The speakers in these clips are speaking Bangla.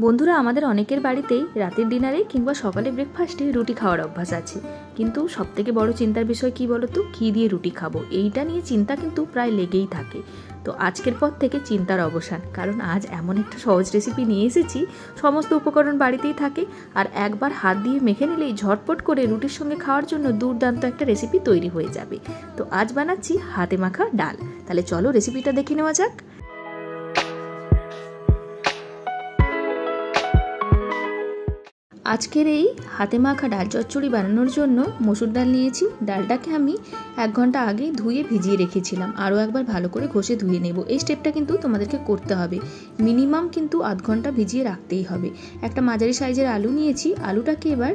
বন্ধুরা, আমাদের অনেকের বাড়িতেই রাতের ডিনারে কিংবা সকালে ব্রেকফাস্টে রুটি খাওয়ার অভ্যাস আছে। কিন্তু সবথেকে বড় চিন্তার বিষয় কি বলো তো, কী দিয়ে রুটি খাবো, এইটা নিয়ে চিন্তা কিন্তু প্রায় লেগেই থাকে। তো আজকের পর থেকে চিন্তার অবসান, কারণ আজ এমন একটা সহজ রেসিপি নিয়ে এসেছি। সমস্ত উপকরণ বাড়িতেই থাকে, আর একবার হাত দিয়ে মেখে নিলেই ঝটপট করে রুটির সঙ্গে খাওয়ার জন্য দুর্দান্ত একটা রেসিপি তৈরি হয়ে যাবে। তো আজ বানাচ্ছি হাতে মাখা ডাল। তাহলে চলো রেসিপিটা দেখে নেওয়া যাক। আজকের এই হাতে মাখা ডাল চচ্চড়ি বানানোর জন্য মসুর ডাল নিয়েছি। ডালটাকে আমি 1 ঘন্টা আগে ধুয়ে ভিজিয়ে রেখেছিলাম, আরও একবার ভালো করে ঘষে ধুয়ে নেব। এই স্টেপটা কিন্তু তোমাদেরকে করতে হবে, মিনিমাম কিন্তু আধ ঘন্টা ভিজিয়ে রাখতেই হবে। একটা মাঝারি সাইজের আলু নিয়েছি, আলুটাকে এবার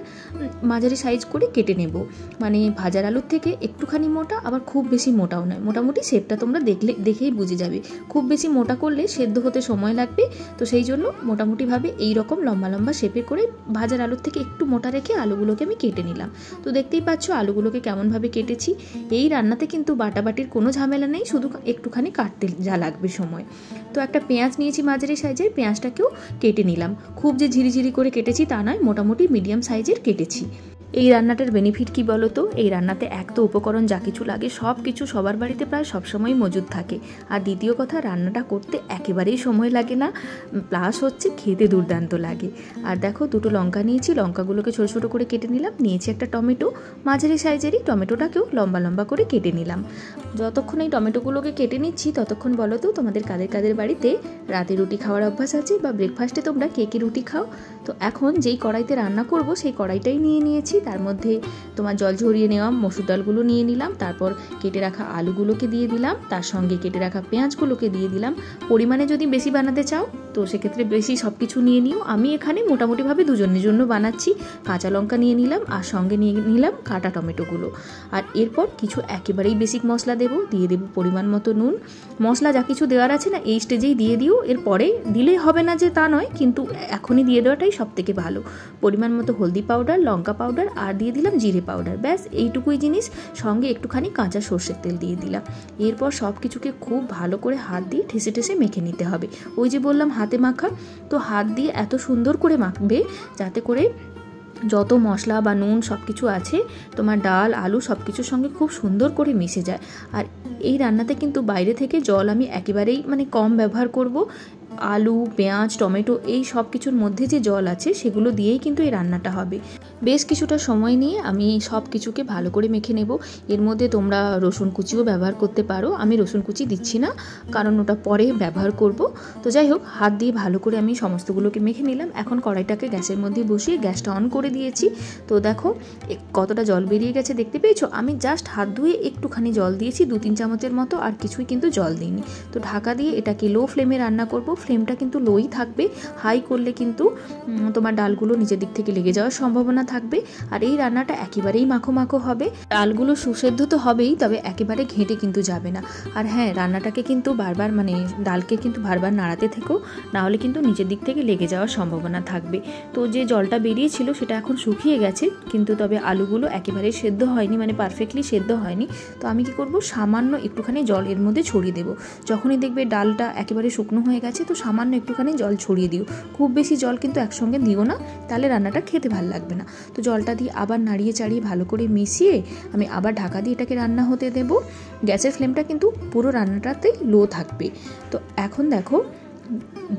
মাঝারি সাইজ করে কেটে নেব। মানে ভাজার আলুর থেকে একটুখানি মোটা, আবার খুব বেশি মোটাও নয়, মোটামুটি শেপটা তোমরা দেখেই বুঝে যাবে। খুব বেশি মোটা করলে সেদ্ধ হতে সময় লাগবে, তো সেই জন্য মোটামুটিভাবে এইরকম লম্বা লম্বা শেপে করে ভাজার আলুর থেকে একটু মোটা রেখে আলুগুলোকে আমি কেটে নিলাম। তো দেখতেই পাচ্ছ আলুগুলোকে কেমনভাবে কেটেছি। এই রান্নাতে কিন্তু বাটাবাটির কোনো ঝামেলা নেই, শুধু একটুখানি কাটতে যা লাগবে সময়। তো একটা পেঁয়াজ নিয়েছি মাঝারি সাইজের, পেঁয়াজটাকেও কেটে নিলাম। খুব যে ঝিরিঝিরি করে কেটেছি তা নয়, মোটামুটি মিডিয়াম সাইজের কেটেছি। এই রান্নাটার বেনিফিট কি বলো তো, এই রান্নাতে এক তো উপকরণ যা কিছু লাগে সব কিছু সবার বাড়িতে প্রায় সবসময় মজুদ থাকে, আর দ্বিতীয় কথা রান্নাটা করতে একেবারেই সময় লাগে না, প্লাস হচ্ছে খেতে দুর্দান্ত লাগে। আর দেখো, দুটো লঙ্কা নিয়েছি, লঙ্কাগুলোকে ছোটো ছোটো করে কেটে নিলাম। নিয়েছি একটা টমেটো, মাঝারি সাইজেরই, টমেটোটাকেও লম্বা লম্বা করে কেটে নিলাম। যতক্ষণ এই টমেটোগুলোকে কেটে নিচ্ছি ততক্ষণ বলো তো তোমাদের কাদের কাদের বাড়িতে রাতে রুটি খাওয়ার অভ্যাস আছে, বা ব্রেকফাস্টে তোমরা কে কে রুটি খাও। তো এখন যেই কড়াইতে রান্না করব সেই কড়াইটাই নিয়েছি। তার মধ্যে তোমার জল ঝরিয়ে নেওয়া মসুর ডালগুলো নিয়ে নিলাম, তারপর কেটে রাখা আলুগুলোকে দিয়ে দিলাম, তার সঙ্গে কেটে রাখা পেঁয়াজগুলোকে দিয়ে দিলাম। পরিমাণে যদি বেশি বানাতে চাও তো সেক্ষেত্রে বেশি সব কিছু নিয়ে নিও। আমি এখানে মোটামুটিভাবে দুজনের জন্য বানাচ্ছি। কাঁচা লঙ্কা নিয়ে নিলাম, আর সঙ্গে নিয়ে নিলাম কাটা টমেটোগুলো। আর এরপর কিছু একেবারেই বেসিক মশলা দিয়ে দেবো পরিমাণ মতো নুন। মশলা যা কিছু দেওয়ার আছে না এই স্টেজেই দিয়ে দিও, এরপরে দিলেই হবে না যে তা নয়, কিন্তু এখনই দিয়ে দেওয়াটাই সব থেকে ভালো। পরিমাণ মতো হলদি পাউডার, লঙ্কা পাউডার, আর দিয়ে দিলাম জিরে পাউডার। ব্যাস এইটুকুই জিনিস, সঙ্গে একটুখানি কাঁচা সর্ষের তেল দিয়ে দিলাম। এরপর সব কিছুকে খুব ভালো করে হাত দিয়ে ঠেসে ঠেসে মেখে নিতে হবে। ওই যে বললাম হাতে মাখা, তো হাত দিয়ে এত সুন্দর করে মাখবে যাতে করে যত মশলা বা নুন সব কিছু আছে তোমার ডাল আলু সব কিছুর সঙ্গে খুব সুন্দর করে মিশে যায়। আর এই রান্নাতে কিন্তু বাইরে থেকে জল আমি একেবারেই কম ব্যবহার করব। আলু, পেঁয়াজ, টমেটো এই সব কিছুর মধ্যে যে জল আছে সেগুলো দিয়েই কিন্তু এই রান্নাটা হবে। বেশ কিছুটা সময় নিয়ে আমি সব কিছুকে ভালো করে মেখে নেব। এর মধ্যে তোমরা রসুন কুচিও ব্যবহার করতে পারো, আমি রসুন কুচি দিচ্ছি না কারণ ওটা পরে ব্যবহার করব। তো যাই হোক, হাত দিয়ে ভালো করে আমি সমস্তগুলোকে মেখে নিলাম। এখন কড়াইটাকে গ্যাসের মধ্যে বসিয়ে গ্যাসটা অন করে দিয়েছি। তো দেখো কতটা জল বেরিয়ে গেছে, দেখতে পেয়েছো? আমি জাস্ট হাত ধুয়ে একটুখানি জল দিয়েছি, 2-3 চামচের মতো, আর কিছুই কিন্তু জল দিইনি। তো ঢাকা দিয়ে এটাকে লো ফ্লেমে রান্না করব। ফ্লেমটা কিন্তু লোই থাকবে, হাই করলে কিন্তু তোমার ডালগুলো নিচের দিক থেকে লেগে যাওয়ার সম্ভাবনা থাকবে। আর এই রান্নাটা একেবারেই মাখো মাখো হবে। ডালগুলো সুসেদ্ধ তো হবেই, তবে একেবারে ঘেঁটে কিন্তু যাবে না। আর হ্যাঁ, রান্নাটাকে কিন্তু বারবার ডালকে কিন্তু বারবার নাড়াতে থেকো, নাহলে কিন্তু নিচের দিক থেকে লেগে যাওয়ার সম্ভাবনা থাকবে। তো যে জলটা বেরিয়েছিল সেটা এখন শুকিয়ে গেছে, কিন্তু তবে আলুগুলো একেবারেই সেদ্ধ হয়নি, পারফেক্টলি সেদ্ধ হয়নি। তো আমি কি করব, সামান্য একটুখানি জল এর মধ্যে ছড়িয়ে দেবো। যখনই দেখবে ডালটা একেবারে শুকনো হয়ে গেছে তো সামান্য একটুখানি জল ছড়িয়ে দিও। খুব বেশি জল কিন্তু একসঙ্গে দিও না, তাহলে রান্নাটা খেতে ভালো লাগবে না। তো জলটা দিয়ে আবার নাড়িয়ে চাড়িয়ে ভালো করে মিশিয়ে আমি আবার ঢাকা দিয়ে এটাকে রান্না হতে দেব। গ্যাসের ফ্লেমটা কিন্তু পুরো রান্নাটাতেই লো থাকবে। তো এখন দেখো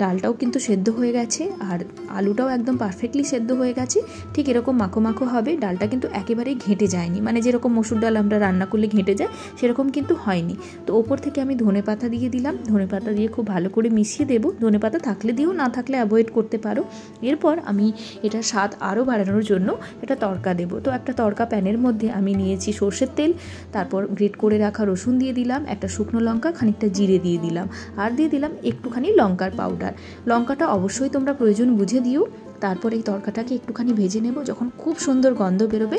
ডালটাও কিন্তু সেদ্ধ হয়ে গেছে, আর আলুটাও একদম পারফেক্টলি সেদ্ধ হয়ে গেছে। ঠিক এরকম মাখো মাখো হবে। ডালটা কিন্তু একেবারেই ঘেঁটে যায়নি, যেরকম মসুর ডাল আমরা রান্না করলে ঘেঁটে যায় সেরকম কিন্তু হয়নি। তো ওপর থেকে আমি ধনেপাতা দিয়ে দিলাম। ধনেপাতা দিয়ে খুব ভালো করে মিশিয়ে দেবো। ধনেপাতা থাকলে দিও, না থাকলে অ্যাভয়েড করতে পারো। এরপর আমি এটার স্বাদ আরও বাড়ানোর জন্য একটা তড়কা দেবো। তো একটা তড়কা প্যানের মধ্যে আমি নিয়েছি সর্ষের তেল, তারপর গ্রেট করে রাখা রসুন দিয়ে দিলাম, একটা শুকনো লঙ্কা, খানিকটা জিরে দিয়ে দিলাম, আর দিয়ে দিলাম একটুখানি লঙ্কার পাউডার। লঙ্কাটা অবশ্যই তোমরা প্রয়োজন বুঝে দিও। তারপর এই তড়কাটাকে একটুখানি ভেজে নেব। যখন খুব সুন্দর গন্ধ বেরোবে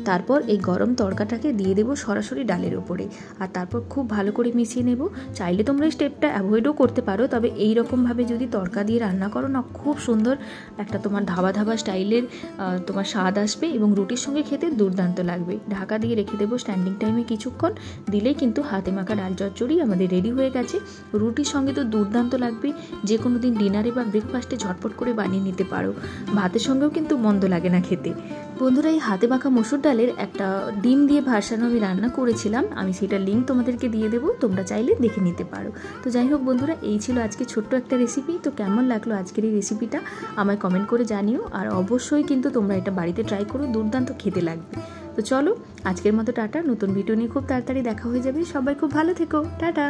তারপর এই গরম তড়কাটাকে দিয়ে দেবো সরাসরি ডালের উপরে, আর তারপর খুব ভালো করে মিশিয়ে নেব। চাইলে তোমরা এই স্টেপটা অ্যাভয়েডও করতে পারো, তবে এই রকমভাবে যদি তড়কা দিয়ে রান্না করো না, খুব সুন্দর একটা তোমার ধাবা ধাবা স্টাইলের তোমার স্বাদ আসবে এবং রুটির সঙ্গে খেতে দুর্দান্ত লাগবে। ঢাকা দিয়ে রেখে দেবো স্ট্যান্ডিং টাইমে কিছুক্ষণ, দিলেই কিন্তু হাতে মাখা ডাল চচ্চড়ি আমাদের রেডি হয়ে গেছে। রুটির সঙ্গে তো দুর্দান্ত লাগবে, যে কোনো দিন ডিনারে বা ব্রেকফাস্টে ঝটপট করে বানিয়ে নিতে পারো, ভাতের সঙ্গেও কিন্তু মন্দ লাগে না খেতে। বন্ধুরা, এই হাতে মাখা মসুর ডালের একটা ডিম দিয়ে ভার্সান আমি রান্না করেছিলাম, আমি সেটার লিঙ্ক তোমাদেরকে দিয়ে দেবো, তোমরা চাইলে দেখে নিতে পারো। তো যাই হোক বন্ধুরা, এই ছিল আজকে ছোট্ট একটা রেসিপি। তো কেমন লাগলো আজকের এই রেসিপিটা আমায় কমেন্ট করে জানিও, আর অবশ্যই কিন্তু তোমরা এটা বাড়িতে ট্রাই করো, দুর্দান্ত খেতে লাগবে। তো চলো আজকের মতো টাটা, নতুন ভিডিও নিয়ে খুব তাড়াতাড়ি দেখা হয়ে যাবে। সবাই খুব ভালো থেকো, টাটা।